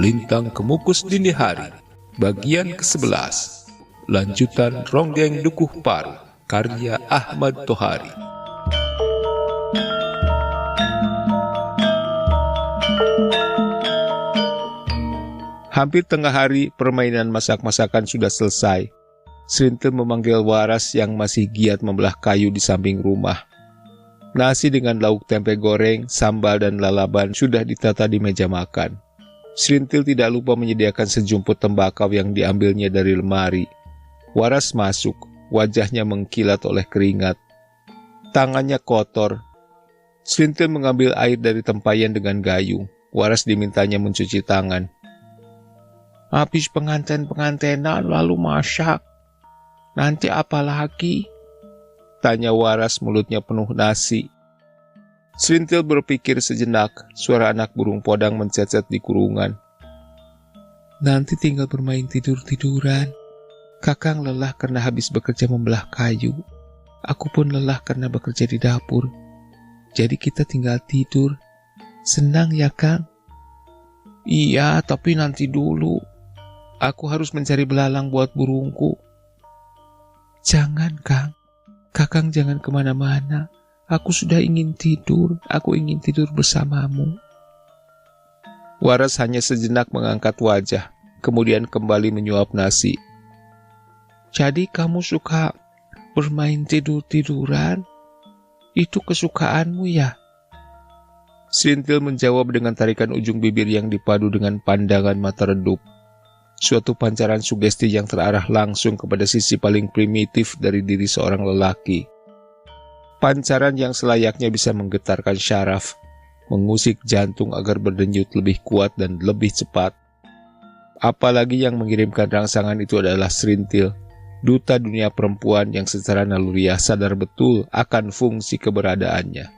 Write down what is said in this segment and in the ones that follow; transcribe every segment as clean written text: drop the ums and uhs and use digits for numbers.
Melintang Kemukus Dini Hari, bagian ke-11, lanjutan Ronggeng Dukuh Paru, karya Ahmad Tohari. Hampir tengah hari, permainan masak-masakan sudah selesai. Srintil memanggil Waras yang masih giat membelah kayu di samping rumah. Nasi dengan lauk tempe goreng, sambal dan lalaban sudah ditata di meja makan. Srintil tidak lupa menyediakan sejumput tembakau yang diambilnya dari lemari. Waras masuk, wajahnya mengkilat oleh keringat. Tangannya kotor. Srintil mengambil air dari tempayan dengan gayung. Waras dimintanya mencuci tangan. Habis pengantin-pengantinan lalu masak. Nanti apa lagi? Tanya Waras, mulutnya penuh nasi. Srintil berpikir sejenak, suara anak burung podang mencecet di kurungan. Nanti tinggal bermain tidur-tiduran. Kakang lelah karena habis bekerja membelah kayu. Aku pun lelah karena bekerja di dapur. Jadi kita tinggal tidur. Senang ya, Kang? Iya, tapi nanti dulu. Aku harus mencari belalang buat burungku. Jangan, Kang. Kakang jangan kemana-mana. Aku sudah ingin tidur. Aku ingin tidur bersamamu. Waras hanya sejenak mengangkat wajah, kemudian kembali menyuap nasi. Jadi kamu suka bermain tidur-tiduran? Itu kesukaanmu ya? Srintil menjawab dengan tarikan ujung bibir yang dipadu dengan pandangan mata redup. Suatu pancaran sugesti yang terarah langsung kepada sisi paling primitif dari diri seorang lelaki. Pancaran yang selayaknya bisa menggetarkan syaraf, mengusik jantung agar berdenyut lebih kuat dan lebih cepat. Apalagi yang mengirimkan rangsangan itu adalah Srintil, duta dunia perempuan yang secara naluriah sadar betul akan fungsi keberadaannya.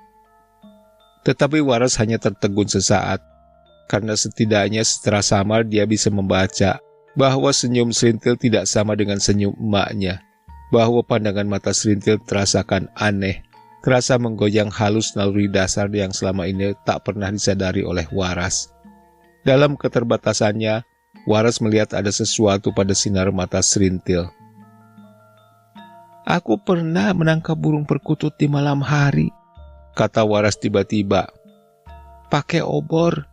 Tetapi Waras hanya tertegun sesaat, karena setidaknya secara samar dia bisa membaca bahwa senyum Srintil tidak sama dengan senyum emaknya, bahwa pandangan mata Srintil terasakan aneh, terasa menggoyang halus naluri dasar yang selama ini tak pernah disadari oleh Waras. Dalam keterbatasannya, Waras melihat ada sesuatu pada sinar mata Srintil. Aku pernah menangkap burung perkutut di malam hari, kata Waras tiba-tiba. Pakai obor.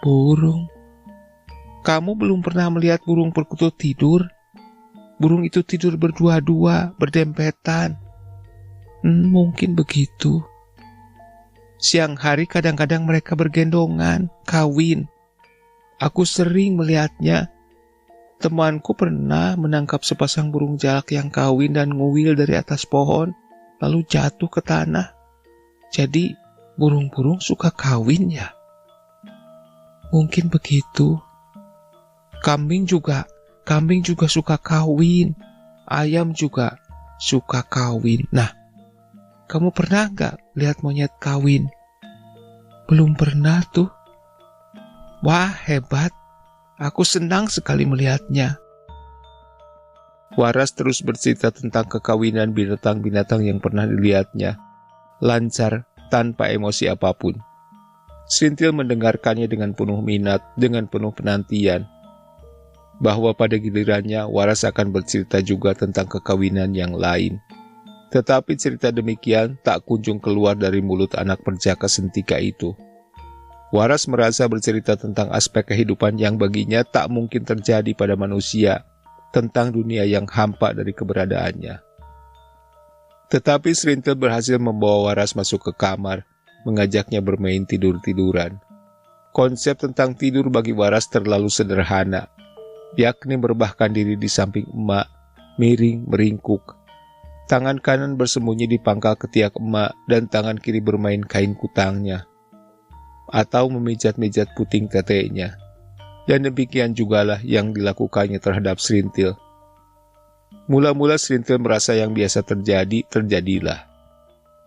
Burung? Kamu belum pernah melihat burung perkutut tidur? Burung itu tidur berdua-dua, berdempetan. Mungkin begitu. Siang hari kadang-kadang mereka bergendongan, kawin. Aku sering melihatnya. Temanku pernah menangkap sepasang burung jalak yang kawin dan nguil dari atas pohon, lalu jatuh ke tanah. Jadi, burung-burung suka kawin ya? Mungkin begitu. Kambing juga suka kawin. Ayam juga suka kawin. Nah, kamu pernah nggak lihat monyet kawin? Belum pernah tuh. Wah, hebat. Aku senang sekali melihatnya. Waras terus bercerita tentang kekawinan binatang-binatang yang pernah dilihatnya. Lancar, tanpa emosi apapun. Srintil mendengarkannya dengan penuh minat, dengan penuh penantian. Bahwa pada gilirannya Waras akan bercerita juga tentang kekawinan yang lain. Tetapi cerita demikian tak kunjung keluar dari mulut anak perjaka sentika itu. Waras merasa bercerita tentang aspek kehidupan yang baginya tak mungkin terjadi pada manusia, tentang dunia yang hampa dari keberadaannya. Tetapi Srintil berhasil membawa Waras masuk ke kamar, mengajaknya bermain tidur-tiduran. Konsep tentang tidur bagi Waras terlalu sederhana, yakni merebahkan diri di samping emak, miring meringkuk. Tangan kanan bersembunyi di pangkal ketiak emak dan tangan kiri bermain kain kutangnya, atau memijat-mijat puting tetenya. Dan demikian jugalah yang dilakukannya terhadap Srintil. Mula-mula Srintil merasa yang biasa terjadi, terjadilah.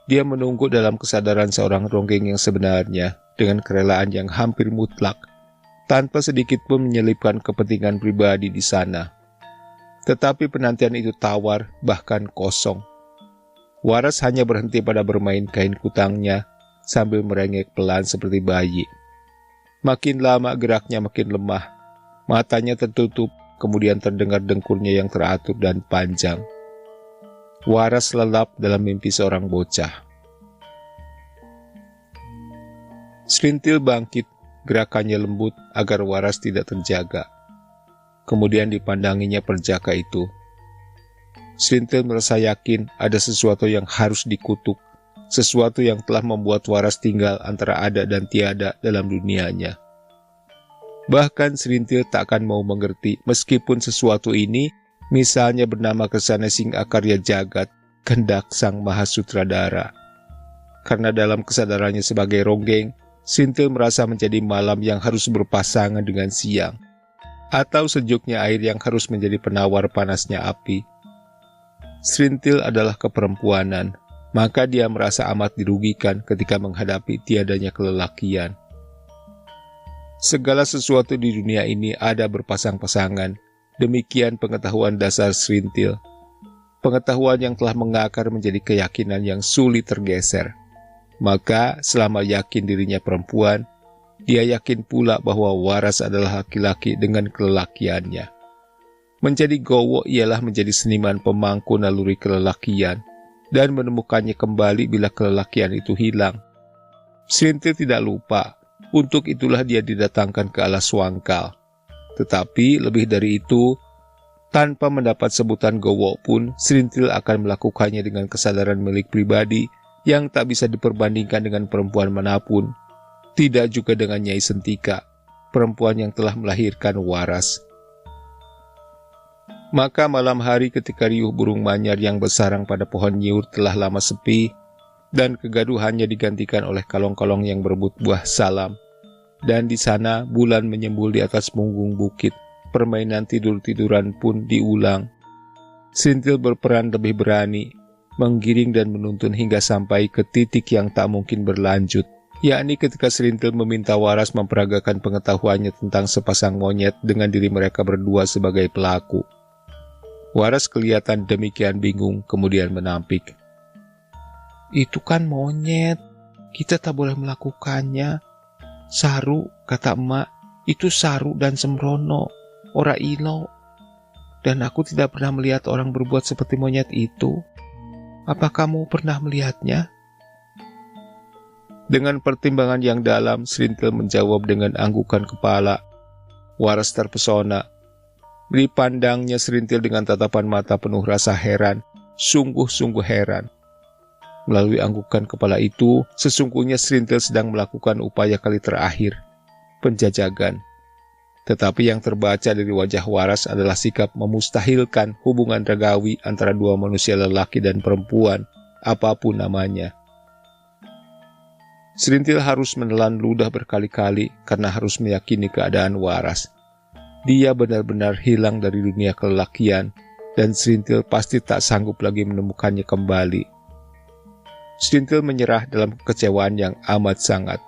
Dia menunggu dalam kesadaran seorang ronggeng yang sebenarnya, dengan kerelaan yang hampir mutlak, tanpa sedikit pun menyelipkan kepentingan pribadi di sana. Tetapi penantian itu tawar, bahkan kosong. Waras hanya berhenti pada bermain kain kutangnya, sambil merengek pelan seperti bayi. Makin lama geraknya makin lemah. Matanya tertutup, kemudian terdengar dengkulnya yang teratur dan panjang. Waras lelap dalam mimpi seorang bocah. Serintil bangkit, gerakannya lembut agar Waras tidak terjaga. Kemudian dipandanginya perjaka itu. Serintil merasa yakin ada sesuatu yang harus dikutuk, sesuatu yang telah membuat Waras tinggal antara ada dan tiada dalam dunianya. Bahkan Serintil tak akan mau mengerti meskipun sesuatu ini, misalnya bernama Kesana Sing Akarya Jagat, kehendak Sang Maha Sutradara. Karena dalam kesadarannya sebagai ronggeng, Serintil merasa menjadi malam yang harus berpasangan dengan siang, atau sejuknya air yang harus menjadi penawar panasnya api. Serintil adalah keperempuanan, maka dia merasa amat dirugikan ketika menghadapi tiadanya kelelakian. Segala sesuatu di dunia ini ada berpasang-pasangan, demikian pengetahuan dasar Serintil. Pengetahuan yang telah mengakar menjadi keyakinan yang sulit tergeser. Maka selama yakin dirinya perempuan, dia yakin pula bahwa Waras adalah laki-laki dengan kelelakiannya. Menjadi gowo ialah menjadi seniman pemangku naluri kelelakian, dan menemukannya kembali bila kelelakian itu hilang. Serintil tidak lupa, untuk itulah dia didatangkan ke alas Wangkal. Tetapi lebih dari itu, tanpa mendapat sebutan gowo pun, Serintil akan melakukannya dengan kesadaran milik pribadi yang tak bisa diperbandingkan dengan perempuan manapun, tidak juga dengan Nyai Sentika, perempuan yang telah melahirkan Waras. Maka malam hari ketika riuh burung manyar yang bersarang pada pohon nyiur telah lama sepi, dan kegaduhannya digantikan oleh kalong-kalong yang berebut buah salam, dan di sana bulan menyembul di atas punggung bukit, permainan tidur-tiduran pun diulang. Serintil berperan lebih berani, menggiring dan menuntun hingga sampai ke titik yang tak mungkin berlanjut, yakni ketika Serintil meminta Waras memperagakan pengetahuannya tentang sepasang monyet dengan diri mereka berdua sebagai pelaku. Waras kelihatan demikian bingung, kemudian menampik. Itu kan monyet, kita tak boleh melakukannya. Saru, kata emak, itu Saru dan Sembrono, ora ilo. Dan aku tidak pernah melihat orang berbuat seperti monyet itu. Apa kamu pernah melihatnya? Dengan pertimbangan yang dalam, Serintil menjawab dengan anggukan kepala. Waras terpesona. Dipandangnya Serintil dengan tatapan mata penuh rasa heran, sungguh-sungguh heran. Melalui anggukan kepala itu, sesungguhnya Serintil sedang melakukan upaya kali terakhir, penjajagan. Tetapi yang terbaca dari wajah Waras adalah sikap memustahilkan hubungan ragawi antara dua manusia lelaki dan perempuan, apapun namanya. Serintil harus menelan ludah berkali-kali karena harus meyakini keadaan Waras. Dia benar-benar hilang dari dunia kelelakian, dan Serintil pasti tak sanggup lagi menemukannya kembali. Serintil menyerah dalam kekecewaan yang amat sangat.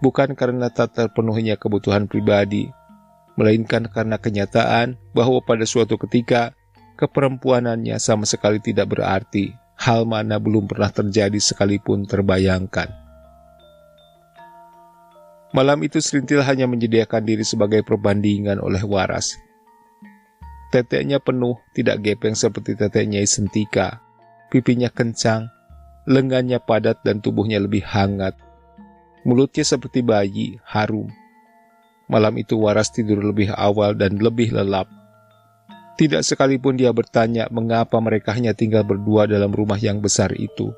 Bukan karena tak terpenuhinya kebutuhan pribadi, melainkan karena kenyataan bahwa pada suatu ketika, keperempuanannya sama sekali tidak berarti, hal mana belum pernah terjadi sekalipun terbayangkan. Malam itu Serintil hanya menyediakan diri sebagai perbandingan oleh Waras. Teteknya penuh, tidak gepeng seperti tetek Nyai Sentika. Pipinya kencang, lengannya padat dan tubuhnya lebih hangat. Mulutnya seperti bayi, harum. Malam itu Waras tidur lebih awal dan lebih lelap. Tidak sekalipun dia bertanya mengapa mereka hanya tinggal berdua dalam rumah yang besar itu.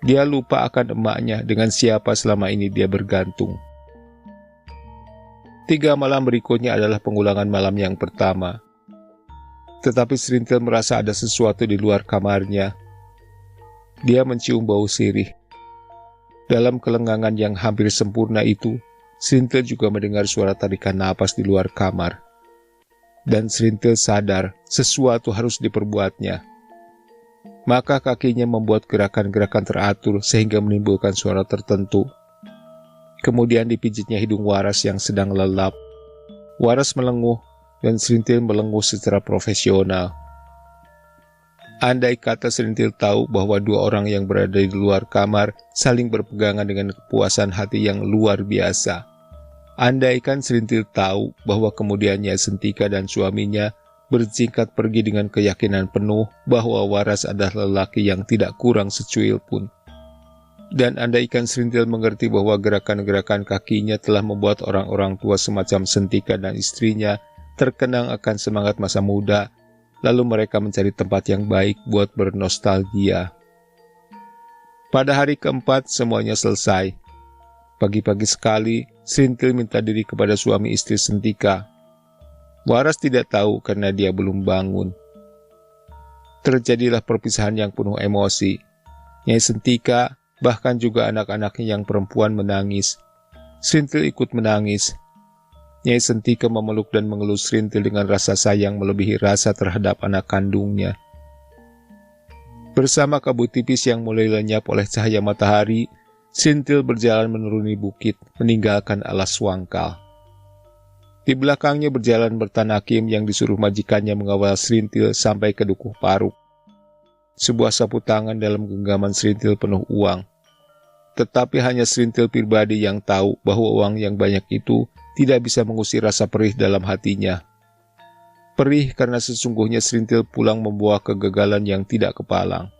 Dia lupa akan emaknya dengan siapa selama ini dia bergantung. 3 malam berikutnya adalah pengulangan malam yang pertama. Tetapi Serintil merasa ada sesuatu di luar kamarnya. Dia mencium bau sirih. Dalam kelenggangan yang hampir sempurna itu, Serintil juga mendengar suara tarikan napas di luar kamar. Dan Serintil sadar sesuatu harus diperbuatnya. Maka kakinya membuat gerakan-gerakan teratur sehingga menimbulkan suara tertentu. Kemudian dipijitnya hidung Waras yang sedang lelap. Waras melenguh dan Serintil melenguh secara profesional. Andai kata Serintil tahu bahwa 2 orang yang berada di luar kamar saling berpegangan dengan kepuasan hati yang luar biasa, Andaikan Serintil tahu bahwa kemudiannya Sentika dan suaminya berjingkat pergi dengan keyakinan penuh bahwa Waras adalah lelaki yang tidak kurang secuil pun. Dan andaikan Serintil mengerti bahwa gerakan-gerakan kakinya telah membuat orang-orang tua semacam Sentika dan istrinya terkenang akan semangat masa muda, lalu mereka mencari tempat yang baik buat bernostalgia. Pada hari keempat semuanya selesai. Pagi-pagi sekali, Serintil minta diri kepada suami istri Sentika. Waras tidak tahu karena dia belum bangun. Terjadilah perpisahan yang penuh emosi. Nyai Sentika, bahkan juga anak-anaknya yang perempuan menangis. Serintil ikut menangis. Nyai Sentika memeluk dan mengelus Serintil dengan rasa sayang melebihi rasa terhadap anak kandungnya. Bersama kabut tipis yang mulai lenyap oleh cahaya matahari, Serintil berjalan menuruni bukit, meninggalkan alas wangkal. Di belakangnya berjalan Bertanakim yang disuruh majikannya mengawal Serintil sampai ke Dukuh Paruk. Sebuah sapu tangan dalam genggaman Serintil penuh uang. Tetapi hanya Serintil pribadi yang tahu bahwa uang yang banyak itu tidak bisa mengusir rasa perih dalam hatinya. Perih karena sesungguhnya Serintil pulang membawa kegagalan yang tidak kepalang.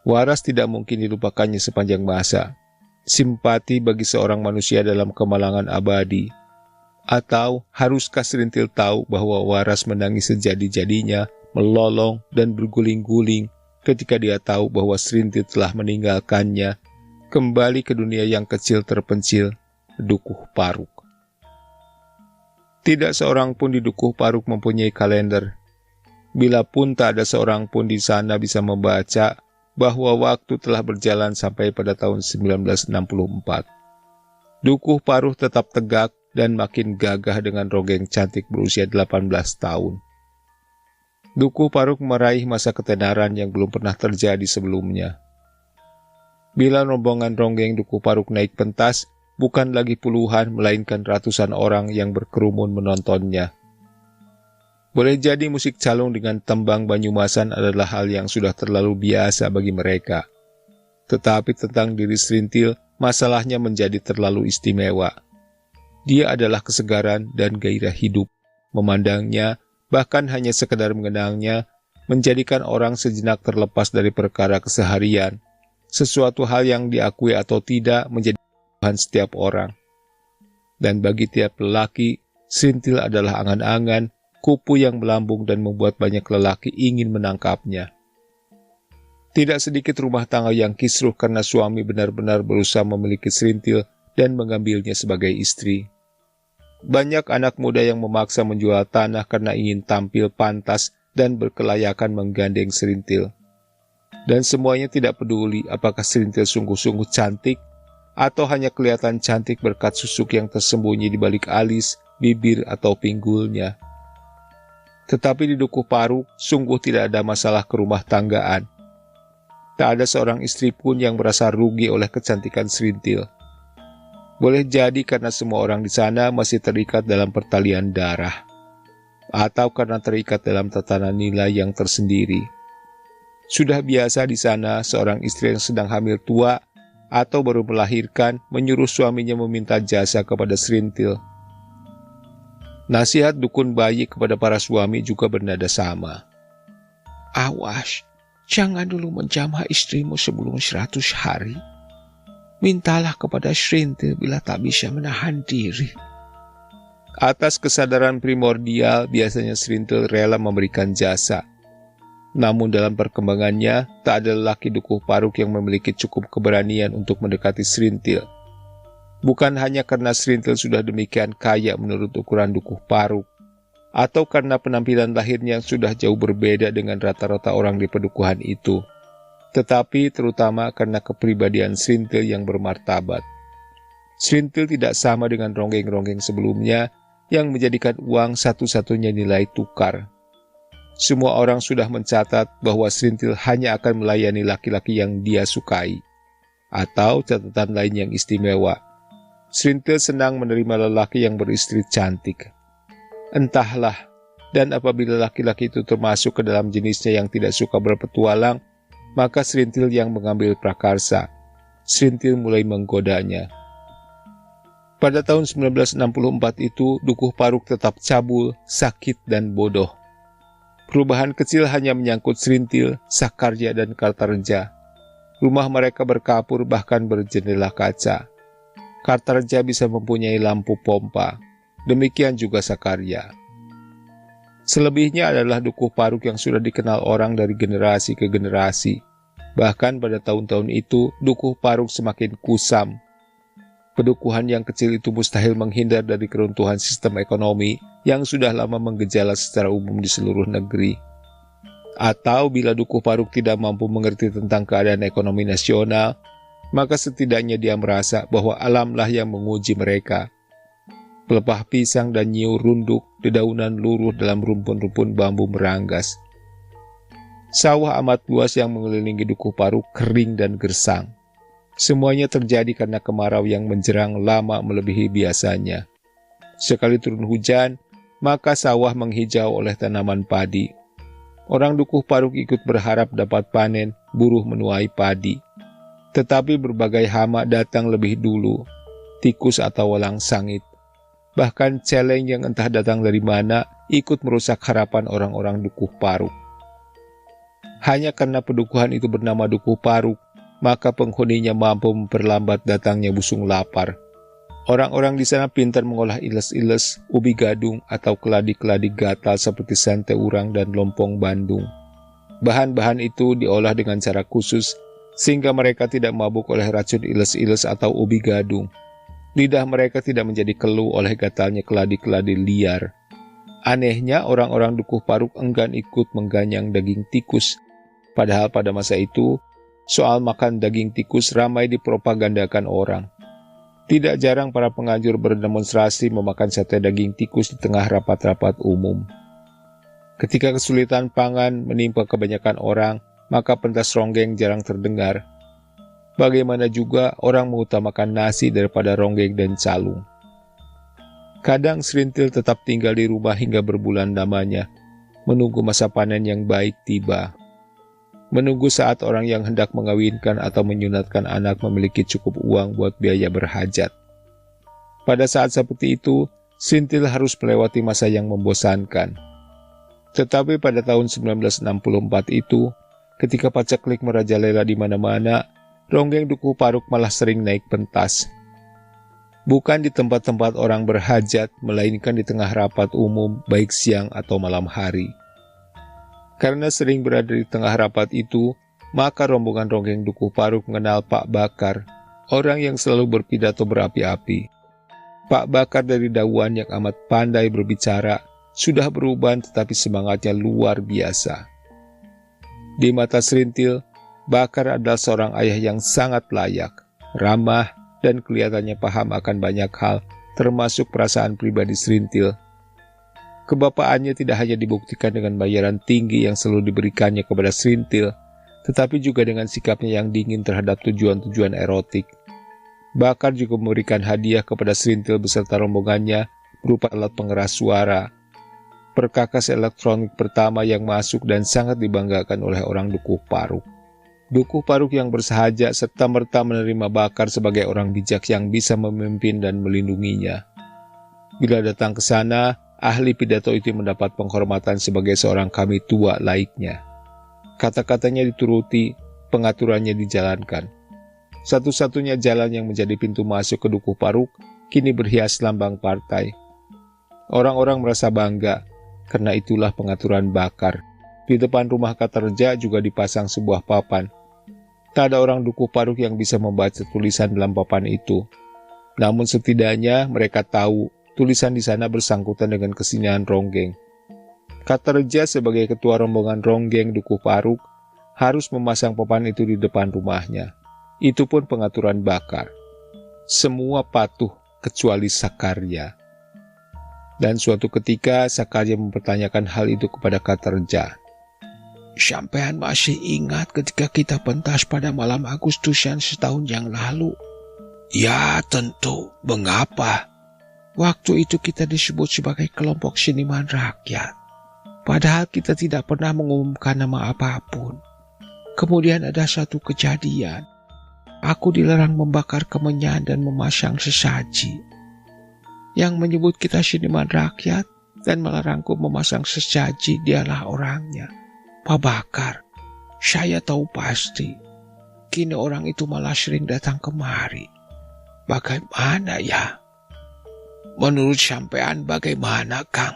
Waras tidak mungkin dilupakannya sepanjang masa. Simpati bagi seorang manusia dalam kemalangan abadi. Atau haruskah Serintil tahu bahwa Waras menangis sejadi-jadinya, melolong dan berguling-guling ketika dia tahu bahwa Serintil telah meninggalkannya, kembali ke dunia yang kecil terpencil, Dukuh Paruk. Tidak seorang pun di Dukuh Paruk mempunyai kalender. Bila pun tak ada seorang pun di sana bisa membaca bahwa waktu telah berjalan sampai pada tahun 1964. Dukuh Paruk tetap tegak dan makin gagah dengan Ronggeng cantik berusia 18 tahun. Dukuh Paruk meraih masa ketenaran yang belum pernah terjadi sebelumnya. Bila rombongan Ronggeng Dukuh Paruk naik pentas, bukan lagi puluhan melainkan ratusan orang yang berkerumun menontonnya. Boleh jadi musik calung dengan tembang Banyumasan adalah hal yang sudah terlalu biasa bagi mereka. Tetapi tentang diri Serintil, masalahnya menjadi terlalu istimewa. Dia adalah kesegaran dan gairah hidup. Memandangnya, bahkan hanya sekedar mengenangnya, menjadikan orang sejenak terlepas dari perkara keseharian. Sesuatu hal yang diakui atau tidak menjadi Tuhan setiap orang. Dan bagi tiap lelaki, Serintil adalah angan-angan, kupu yang melambung dan membuat banyak lelaki ingin menangkapnya. Tidak sedikit rumah tangga yang kisruh karena suami benar-benar berusaha memiliki Serintil dan mengambilnya sebagai istri. Banyak anak muda yang memaksa menjual tanah karena ingin tampil pantas dan berkelayakan menggandeng Serintil. Dan semuanya tidak peduli apakah Serintil sungguh-sungguh cantik atau hanya kelihatan cantik berkat susuk yang tersembunyi di balik alis, bibir atau pinggulnya. Tetapi di Dukuh Paruk sungguh tidak ada masalah kerumah tanggaan. Tak ada seorang istri pun yang merasa rugi oleh kecantikan Serintil. Boleh jadi karena semua orang di sana masih terikat dalam pertalian darah, atau karena terikat dalam tatanan nilai yang tersendiri. Sudah biasa di sana seorang istri yang sedang hamil tua atau baru melahirkan menyuruh suaminya meminta jasa kepada Serintil. Nasihat dukun bayi kepada para suami juga bernada sama. Awas, jangan dulu menjamah istrimu sebelum 100 hari. Mintalah kepada Serintil bila tak bisa menahan diri. Atas kesadaran primordial, biasanya Serintil rela memberikan jasa. Namun dalam perkembangannya, tak ada lelaki Dukuh Paruk yang memiliki cukup keberanian untuk mendekati Serintil. Bukan hanya karena Serintil sudah demikian kaya menurut ukuran Dukuh Paruk, atau karena penampilan lahirnya yang sudah jauh berbeda dengan rata-rata orang di pedukuhan itu, tetapi terutama karena kepribadian Serintil yang bermartabat. Serintil tidak sama dengan ronggeng-ronggeng sebelumnya yang menjadikan uang satu-satunya nilai tukar. Semua orang sudah mencatat bahwa Serintil hanya akan melayani laki-laki yang dia sukai, atau catatan lain yang istimewa. Serintil senang menerima lelaki yang beristri cantik. Entahlah, dan apabila laki-laki itu termasuk ke dalam jenisnya yang tidak suka berpetualang, maka Serintil yang mengambil prakarsa. Serintil mulai menggodanya. Pada tahun 1964 itu, Dukuh Paruk tetap cabul, sakit, dan bodoh. Perubahan kecil hanya menyangkut Srintil, Sakarya, dan Kartareja. Rumah mereka berkapur bahkan berjendela kaca. Kartareja bisa mempunyai lampu pompa. Demikian juga Sakarya. Selebihnya adalah Dukuh Paruk yang sudah dikenal orang dari generasi ke generasi. Bahkan pada tahun-tahun itu, Dukuh Paruk semakin kusam. Pedukuhan yang kecil itu mustahil menghindar dari keruntuhan sistem ekonomi yang sudah lama menggejala secara umum di seluruh negeri. Atau bila Dukuh Paruk tidak mampu mengerti tentang keadaan ekonomi nasional, maka setidaknya dia merasa bahwa alamlah yang menguji mereka. Pelepah pisang dan nyiur runduk, dedaunan luruh dalam rumpun-rumpun bambu meranggas. Sawah amat luas yang mengelilingi Dukuh Paruk kering dan gersang. Semuanya terjadi karena kemarau yang menjerang lama melebihi biasanya. Sekali turun hujan, maka sawah menghijau oleh tanaman padi. Orang Dukuh Paruk ikut berharap dapat panen, buruh menuai padi. Tetapi berbagai hama datang lebih dulu, tikus atau walang sangit. Bahkan celeng yang entah datang dari mana ikut merusak harapan orang-orang Dukuh Paruk. Hanya karena pedukuhan itu bernama Dukuh Paruk, maka penghuninya mampu memperlambat datangnya busung lapar. Orang-orang di sana pintar mengolah iles-iles, ubi gadung, atau keladi-keladi gatal seperti sante urang dan lompong Bandung. Bahan-bahan itu diolah dengan cara khusus, sehingga mereka tidak mabuk oleh racun iles-iles atau ubi gadung. Lidah mereka tidak menjadi keluh oleh gatalnya keladi-keladi liar. Anehnya, orang-orang Dukuh Paruk enggan ikut mengganyang daging tikus. Padahal pada masa itu, soal makan daging tikus ramai dipropagandakan orang. Tidak jarang para penganjur berdemonstrasi memakan sate daging tikus di tengah rapat-rapat umum. Ketika kesulitan pangan menimpa kebanyakan orang, maka pentas ronggeng jarang terdengar. Bagaimana juga orang mengutamakan nasi daripada ronggeng dan calung. Kadang Srintil tetap tinggal di rumah hingga berbulan lamanya, menunggu masa panen yang baik tiba. Menunggu saat orang yang hendak mengawinkan atau menyunatkan anak memiliki cukup uang buat biaya berhajat. Pada saat seperti itu, Srintil harus melewati masa yang membosankan. Tetapi pada tahun 1964 itu, ketika paceklik merajalela di mana-mana, ronggeng Dukuh Paruk malah sering naik pentas. Bukan di tempat-tempat orang berhajat, melainkan di tengah rapat umum, baik siang atau malam hari. Karena sering berada di tengah rapat itu, maka rombongan ronggeng Dukuh Paruk mengenal Pak Bakar, orang yang selalu berpidato berapi-api. Pak Bakar dari Dawan yang amat pandai berbicara, sudah berubah tetapi semangatnya luar biasa. Di mata Srintil, Bakar adalah seorang ayah yang sangat layak, ramah, dan kelihatannya paham akan banyak hal, termasuk perasaan pribadi Srintil. Kebapaannya tidak hanya dibuktikan dengan bayaran tinggi yang selalu diberikannya kepada Srintil, tetapi juga dengan sikapnya yang dingin terhadap tujuan-tujuan erotik. Bakar juga memberikan hadiah kepada Srintil beserta rombongannya berupa alat pengeras suara, perkakas elektronik pertama yang masuk dan sangat dibanggakan oleh orang Dukuh Paruk. Dukuh Paruk yang bersahaja serta-merta menerima Bakar sebagai orang bijak yang bisa memimpin dan melindunginya. Bila datang ke sana, ahli pidato itu mendapat penghormatan sebagai seorang kami tua laiknya. Kata-katanya dituruti, pengaturannya dijalankan. Satu-satunya jalan yang menjadi pintu masuk ke Dukuh Paruk kini berhias lambang partai. Orang-orang merasa bangga, karena itulah pengaturan Bakar. Di depan rumah Kartareja juga dipasang sebuah papan. Tak ada orang Dukuh Paruk yang bisa membaca tulisan dalam papan itu. Namun setidaknya mereka tahu tulisan di sana bersangkutan dengan kesenian ronggeng. Kartareja sebagai ketua rombongan ronggeng Dukuh Paruk harus memasang papan itu di depan rumahnya. Itu pun pengaturan Bakar. Semua patuh kecuali Sakarya. Dan suatu ketika Sakarya mempertanyakan hal itu kepada Kartareja. Sampean masih ingat ketika kita pentas pada malam Agustusan setahun yang lalu? Ya tentu, mengapa? Waktu itu kita disebut sebagai kelompok seniman rakyat. Padahal kita tidak pernah mengumumkan nama apapun. Kemudian ada satu kejadian. Aku dilarang membakar kemenyan dan memasang sesaji. Yang menyebut kita seniman rakyat dan melarangku memasang sesaji dialah orangnya. Pak Bakar, saya tahu pasti. Kini orang itu malah sering datang kemari. Bagaimana ya? Menurut sampean bagaimana, Kang?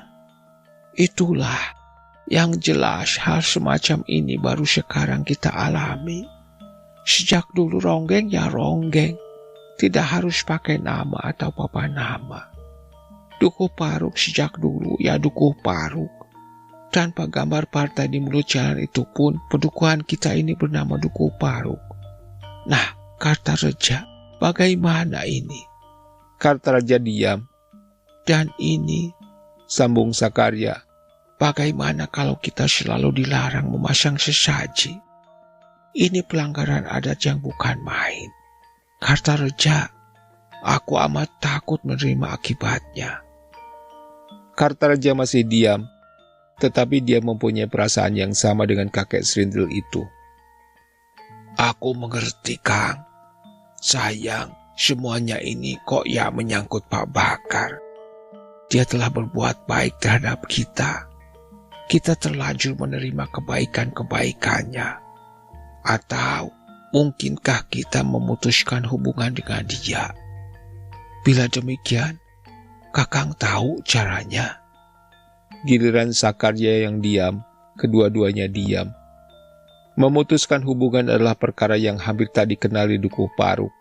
Itulah yang jelas hal semacam ini baru sekarang kita alami. Sejak dulu ronggeng ya ronggeng. Tidak harus pakai nama atau papan nama. Dukuh Paruk sejak dulu ya Dukuh Paruk. Tanpa gambar partai di mulut jalan itu pun pedukuhan kita ini bernama Dukuh Paruk. Nah, Kartareja, bagaimana ini? Kartareja diam. Dan ini, Sambung Sakarya, bagaimana kalau kita selalu dilarang memasang sesaji? Ini pelanggaran adat yang bukan main. Kartareja, aku amat takut menerima akibatnya. Kartareja masih diam, tetapi dia mempunyai perasaan yang sama dengan kakek Serintil itu. Aku mengerti, Kang. Sayang, semuanya ini kok ya menyangkut Pak Bakar. Dia telah berbuat baik terhadap kita. Kita terlanjur menerima kebaikan-kebaikannya. Atau mungkinkah kita memutuskan hubungan dengan dia? Bila demikian, Kakang tahu caranya. Giliran Sakarya yang diam, kedua-duanya diam. Memutuskan hubungan adalah perkara yang hampir tak dikenali Dukuh Paruk.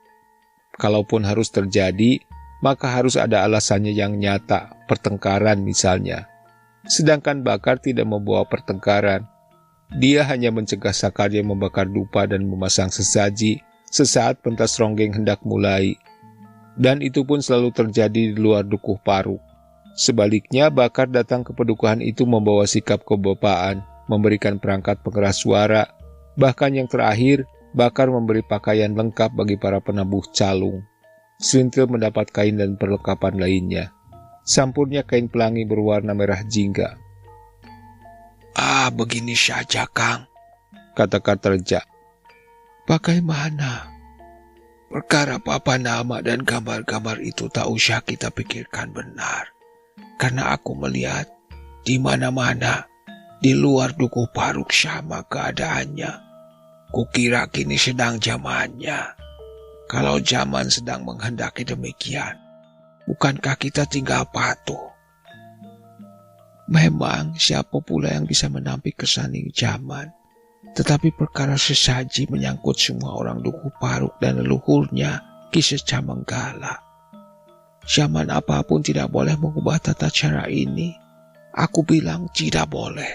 Kalaupun harus terjadi, maka harus ada alasannya yang nyata, pertengkaran misalnya. Sedangkan Bakar tidak membawa pertengkaran. Dia hanya mencegah Sakarya membakar dupa dan memasang sesaji sesaat pentas ronggeng hendak mulai. Dan itu pun selalu terjadi di luar Dukuh Paruk. Sebaliknya, Bakar datang ke pedukuhan itu membawa sikap kebapaan, memberikan perangkat pengeras suara. Bahkan yang terakhir, Bakar memberi pakaian lengkap bagi para penabuh calung. Serintil mendapat kain dan perlengkapan lainnya. Sampurnya kain pelangi berwarna merah jingga. Begini saja, Kang, kata Kartareja. Bagaimana? Perkara papan nama dan gambar-gambar itu tak usah kita pikirkan benar. Karena aku melihat di mana-mana di luar Dukuh Paruk sama keadaannya. Kukira kini sedang zamannya. Kalau zaman sedang menghendaki demikian, bukankah kita tinggal patuh? Memang siapa pula yang bisa menampik kesaning zaman? Tetapi perkara sesaji menyangkut semua orang Dukuh Paruk dan leluhurnya Ki Secah Menggala. Zaman apapun tidak boleh mengubah tata cara ini. Aku bilang tidak boleh.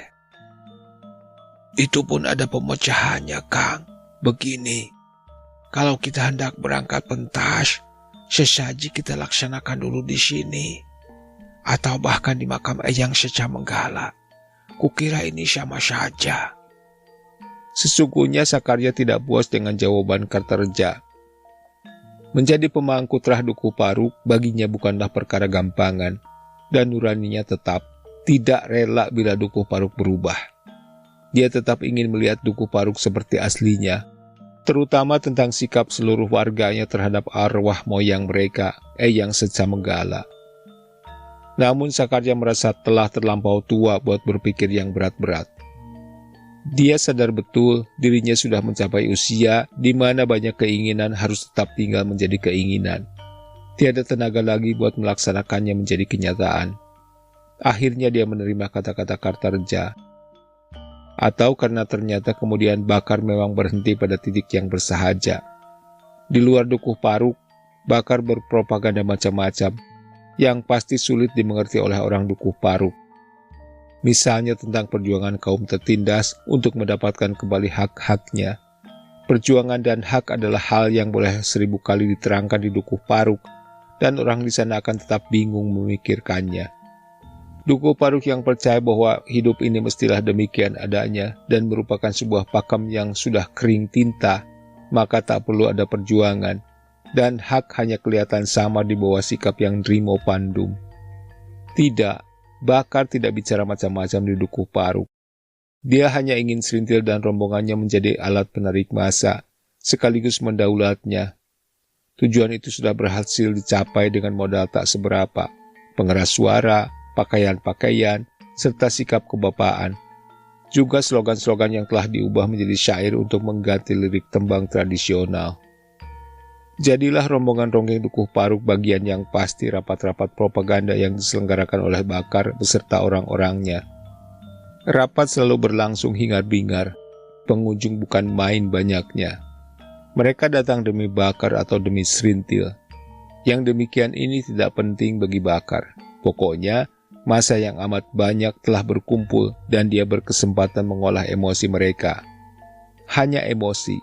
Itu pun ada pemecahannya, Kang. Begini. Kalau kita hendak berangkat pentas, sesaji kita laksanakan dulu di sini. Atau bahkan di makam Eyang Secah Menggala. Kukira ini sama saja. Sesungguhnya Sakarya tidak puas dengan jawaban Kartareja. Menjadi pemangku terah Dukuh Paruk baginya bukanlah perkara gampangan. Dan nuraninya tetap tidak rela bila Dukuh Paruk berubah. Dia tetap ingin melihat Dukuh Paruk seperti aslinya. Terutama tentang sikap seluruh warganya terhadap arwah moyang mereka, Eyang Secah Menggala. Namun Sakarya merasa telah terlampau tua buat berpikir yang berat-berat. Dia sadar betul dirinya sudah mencapai usia di mana banyak keinginan harus tetap tinggal menjadi keinginan. Tiada tenaga lagi buat melaksanakannya menjadi kenyataan. Akhirnya dia menerima kata-kata Kartareja. Atau karena ternyata kemudian Bakar memang berhenti pada titik yang bersahaja. Di luar Dukuh Paruk, Bakar berpropaganda macam-macam yang pasti sulit dimengerti oleh orang Dukuh Paruk. Misalnya tentang perjuangan kaum tertindas untuk mendapatkan kembali hak-haknya. Perjuangan dan hak adalah hal yang boleh 1000 kali diterangkan di Dukuh Paruk, dan orang di sana akan tetap bingung memikirkannya. Dukuh Paruk yang percaya bahwa hidup ini mestilah demikian adanya dan merupakan sebuah pakem yang sudah kering tinta, maka tak perlu ada perjuangan, dan hak hanya kelihatan sama di bawah sikap yang Drimo Pandum. Tidak, Bakar tidak bicara macam-macam di Dukuh Paruk. Dia hanya ingin Serintil dan rombongannya menjadi alat penarik massa, sekaligus mendaulatnya. Tujuan itu sudah berhasil dicapai dengan modal tak seberapa, pengeras suara, pakaian-pakaian, serta sikap kebapaan. Juga slogan-slogan yang telah diubah menjadi syair untuk mengganti lirik tembang tradisional. Jadilah rombongan ronggeng Dukuh Paruk bagian yang pasti rapat-rapat propaganda yang diselenggarakan oleh Bakar beserta orang-orangnya. Rapat selalu berlangsung hingar-bingar, pengunjung bukan main banyaknya. Mereka datang demi Bakar atau demi Srintil. Yang demikian ini tidak penting bagi Bakar. Pokoknya, massa yang amat banyak telah berkumpul dan dia berkesempatan mengolah emosi mereka. Hanya emosi.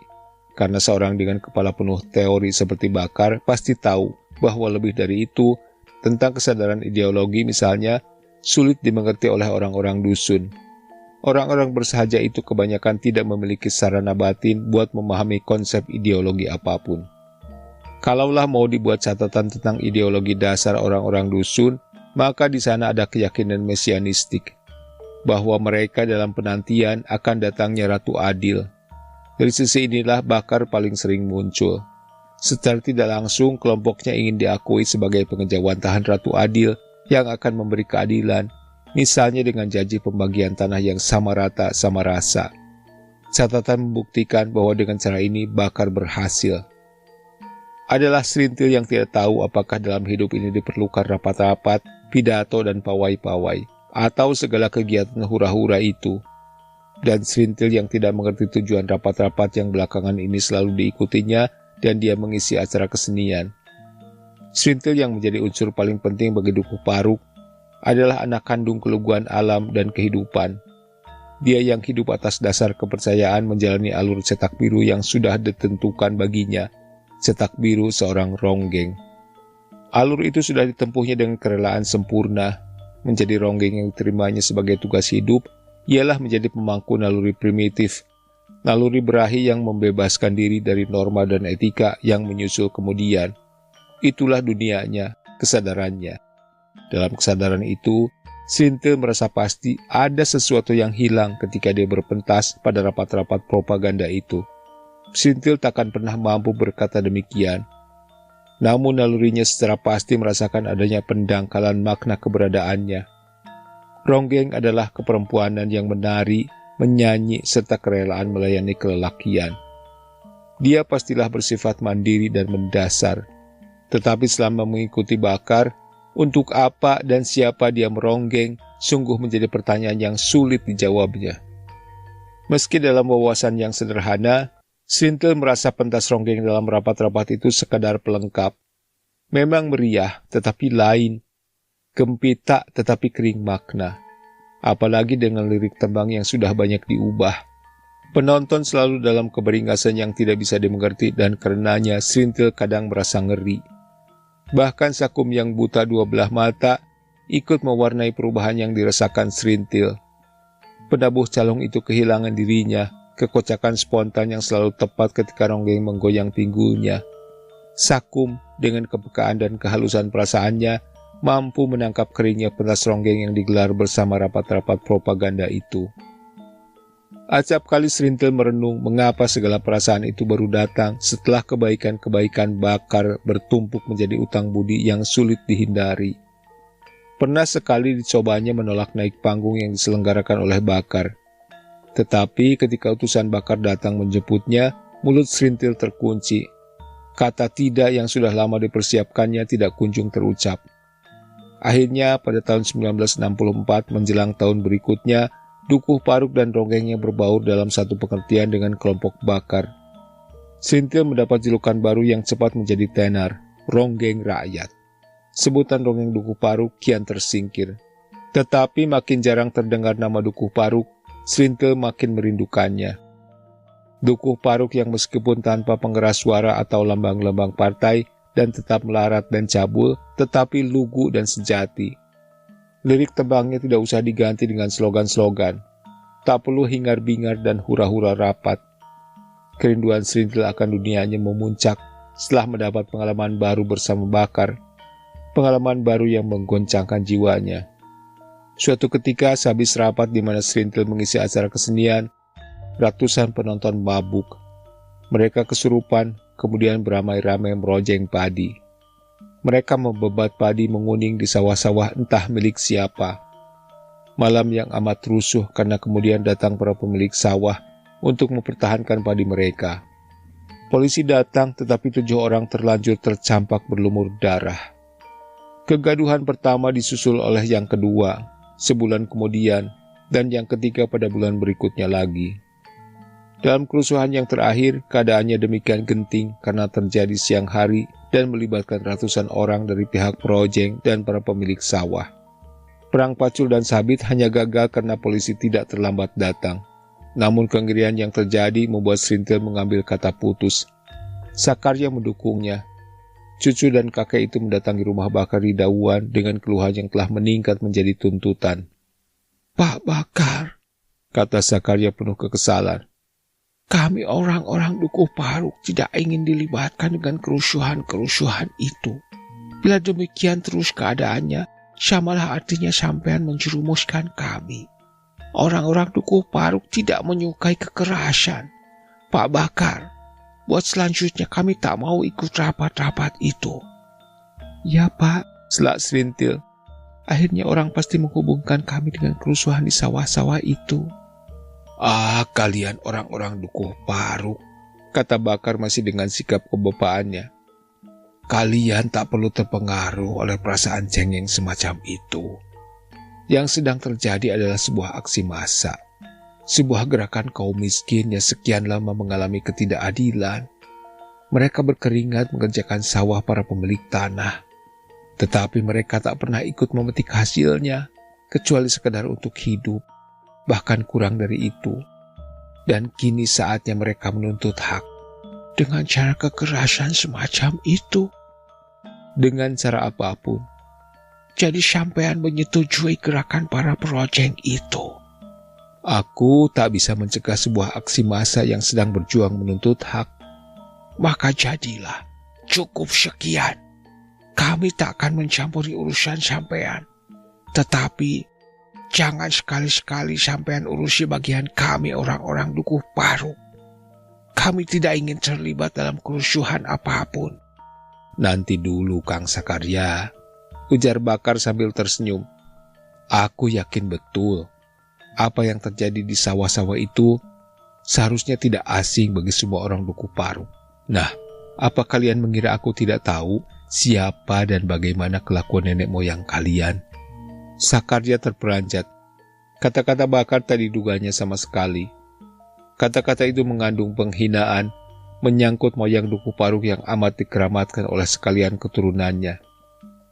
Karena seorang dengan kepala penuh teori seperti Bakar pasti tahu bahwa lebih dari itu, tentang kesadaran ideologi misalnya, sulit dimengerti oleh orang-orang dusun. Orang-orang bersahaja itu kebanyakan tidak memiliki sarana batin buat memahami konsep ideologi apapun. Kalaulah mau dibuat catatan tentang ideologi dasar orang-orang dusun, maka di sana ada keyakinan mesianistik, bahwa mereka dalam penantian akan datangnya Ratu Adil. Dari sisi inilah Bakar paling sering muncul. Secara tidak langsung, kelompoknya ingin diakui sebagai pengejawantahan Ratu Adil yang akan memberi keadilan, misalnya dengan janji pembagian tanah yang sama rata sama rasa. Catatan membuktikan bahwa dengan cara ini Bakar berhasil. Adalah Srintil yang tidak tahu apakah dalam hidup ini diperlukan rapat-rapat, pidato dan pawai-pawai, atau segala kegiatan hura-hura itu. Dan Srintil yang tidak mengerti tujuan rapat-rapat yang belakangan ini selalu diikutinya dan dia mengisi acara kesenian. Srintil yang menjadi unsur paling penting bagi Dukuh Paruk adalah anak kandung keluguan alam dan kehidupan. Dia yang hidup atas dasar kepercayaan menjalani alur cetak biru yang sudah ditentukan baginya, cetak biru seorang ronggeng. Alur itu sudah ditempuhnya dengan kerelaan sempurna. Menjadi ronggeng yang diterimanya sebagai tugas hidup ialah menjadi pemangku naluri primitif, naluri berahi yang membebaskan diri dari norma dan etika yang menyusul kemudian. Itulah dunianya, kesadarannya. Dalam kesadaran itu, Srintil merasa pasti ada sesuatu yang hilang ketika dia berpentas pada rapat-rapat propaganda itu. Srintil takkan pernah mampu berkata demikian. Namun nalurinya secara pasti merasakan adanya pendangkalan makna keberadaannya. Ronggeng adalah keperempuanan yang menari, menyanyi, serta kerelaan melayani kelelakian. Dia pastilah bersifat mandiri dan mendasar. Tetapi selama mengikuti Bakar, untuk apa dan siapa dia meronggeng, sungguh menjadi pertanyaan yang sulit dijawabnya. Meski dalam wawasan yang sederhana, Srintil merasa pentas ronggeng dalam rapat-rapat itu sekadar pelengkap. Memang meriah, tetapi lain. Gempita tetapi kering makna. Apalagi dengan lirik tembang yang sudah banyak diubah. Penonton selalu dalam keberingasan yang tidak bisa dimengerti dan karenanya Srintil kadang merasa ngeri. Bahkan Sakum yang buta dua belah mata ikut mewarnai perubahan yang dirasakan Srintil. Penabuh calung itu kehilangan dirinya, kekocakan spontan yang selalu tepat ketika ronggeng menggoyang pinggulnya. Sakum dengan kepekaan dan kehalusan perasaannya mampu menangkap keringnya pentas ronggeng yang digelar bersama rapat-rapat propaganda itu. Acap kali Srintil merenung mengapa segala perasaan itu baru datang setelah kebaikan-kebaikan Bakar bertumpuk menjadi utang budi yang sulit dihindari. Pernah sekali dicobanya menolak naik panggung yang diselenggarakan oleh Bakar. Tetapi ketika utusan Bakar datang menjemputnya, mulut Srintil terkunci. Kata tidak yang sudah lama dipersiapkannya tidak kunjung terucap. Akhirnya pada tahun 1964 menjelang tahun berikutnya, Dukuh Paruk dan ronggengnya berbaur dalam satu pengertian dengan kelompok Bakar. Srintil mendapat julukan baru yang cepat menjadi tenar, ronggeng rakyat. Sebutan ronggeng Dukuh Paruk kian tersingkir. Tetapi makin jarang terdengar nama Dukuh Paruk, Srintil makin merindukannya. Dukuh Paruk yang meskipun tanpa pengeras suara atau lambang-lambang partai dan tetap melarat dan cabul, tetapi lugu dan sejati. Lirik tembangnya tidak usah diganti dengan slogan-slogan. Tak perlu hingar-bingar dan hura-hura rapat. Kerinduan Srintil akan dunianya memuncak setelah mendapat pengalaman baru bersama Bakar. Pengalaman baru yang menggoncangkan jiwanya. Suatu ketika sehabis rapat di mana Srintil mengisi acara kesenian, ratusan penonton mabuk. Mereka kesurupan, kemudian beramai-ramai merojeng padi. Mereka membebat padi menguning di sawah-sawah entah milik siapa. Malam yang amat rusuh karena kemudian datang para pemilik sawah untuk mempertahankan padi mereka. Polisi datang tetapi 7 orang terlanjur tercampak berlumur darah. Kegaduhan pertama disusul oleh yang kedua, sebulan kemudian, dan yang ketiga pada bulan berikutnya lagi. Dalam kerusuhan yang terakhir, keadaannya demikian genting karena terjadi siang hari dan melibatkan ratusan orang dari pihak Projeng dan para pemilik sawah. Perang pacul dan sabit hanya gagal karena polisi tidak terlambat datang. Namun kengerian yang terjadi membuat Srintil mengambil kata putus. Sakarya mendukungnya. Cucu dan kakek itu mendatangi rumah Bakar di Dauan dengan keluhan yang telah meningkat menjadi tuntutan. Pak Bakar, kata Sakarya penuh kekesalan. Kami orang-orang Dukuh Paruk tidak ingin dilibatkan dengan kerusuhan-kerusuhan itu. Bila demikian terus keadaannya, samalah artinya sampean menjerumuskan kami. Orang-orang Dukuh Paruk tidak menyukai kekerasan. Pak Bakar, buat selanjutnya kami tak mau ikut rapat-rapat itu. Ya Pak, selak Srintil. Akhirnya orang pasti menghubungkan kami dengan kerusuhan di sawah-sawah itu. Kalian orang-orang Dukuh Paruk, kata Bakar masih dengan sikap kebapaannya. Kalian tak perlu terpengaruh oleh perasaan cengeng semacam itu. Yang sedang terjadi adalah sebuah aksi massa. Sebuah gerakan kaum miskin yang sekian lama mengalami ketidakadilan. Mereka berkeringat mengerjakan sawah para pemilik tanah. Tetapi mereka tak pernah ikut memetik hasilnya, kecuali sekadar untuk hidup. Bahkan kurang dari itu. Dan kini saatnya mereka menuntut hak. Dengan cara kekerasan semacam itu. Dengan cara apapun. Jadi sampean menyetujui gerakan para Projeng itu. Aku tak bisa mencegah sebuah aksi massa yang sedang berjuang menuntut hak. Maka jadilah. Cukup sekian. Kami tak akan mencampuri urusan sampean. Tetapi jangan sekali-sekali sampean urusi bagian kami orang-orang Dukuh Paruk. Kami tidak ingin terlibat dalam kerusuhan apapun. Nanti dulu Kang Sakarya, ujar Bakar sambil tersenyum. Aku yakin betul, apa yang terjadi di sawah-sawah itu seharusnya tidak asing bagi semua orang Dukuh Paruk. Nah, apa kalian mengira aku tidak tahu siapa dan bagaimana kelakuan nenek moyang kalian? Sakarya terperanjat. Kata-kata Bakar tak diduganya sama sekali. Kata-kata itu mengandung penghinaan, menyangkut moyang Dukuh Paruk yang amat dikeramatkan oleh sekalian keturunannya.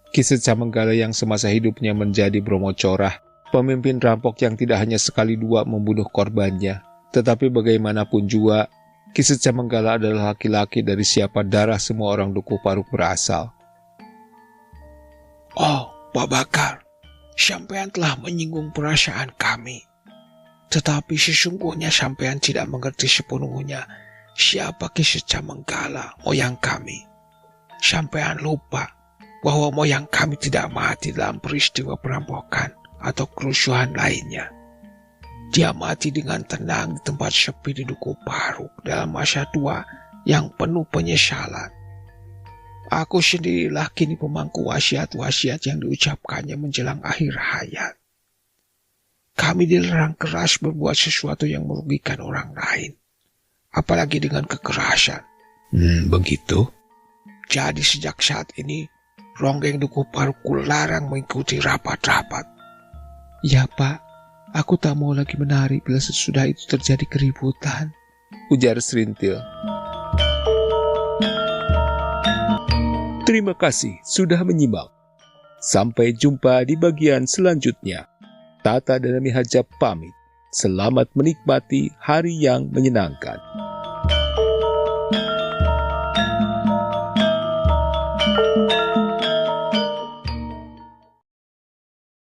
Ki Secamenggala yang semasa hidupnya menjadi Bromo Corah, pemimpin rampok yang tidak hanya sekali dua membunuh korbannya, tetapi bagaimanapun juga, Ki Secamenggala adalah laki-laki dari siapa darah semua orang Dukuh Paruk berasal. Oh, Pak Bakar, sampean telah menyinggung perasaan kami. Tetapi sesungguhnya sampean tidak mengerti sepenuhnya siapa Ki Secamenggala, moyang kami. Sampean lupa bahwa moyang kami tidak mati dalam peristiwa perampokan atau kerusuhan lainnya. Dia mati dengan tenang di tempat sepi di Dukuh Paruk dalam masa tua yang penuh penyesalan. Aku sendirilah kini pemangku wasiat-wasiat yang diucapkannya menjelang akhir hayat. Kami dilarang keras berbuat sesuatu yang merugikan orang lain, apalagi dengan kekerasan. Begitu? Jadi sejak saat ini, Ronggeng Dukuh Paruk larang mengikuti rapat-rapat. Ya Pak, aku tak mau lagi menari bila sesudah itu terjadi keributan, ujar Srintil. Terima kasih sudah menyimak. Sampai jumpa di bagian selanjutnya. Tata dan Mihajab pamit. Selamat menikmati hari yang menyenangkan.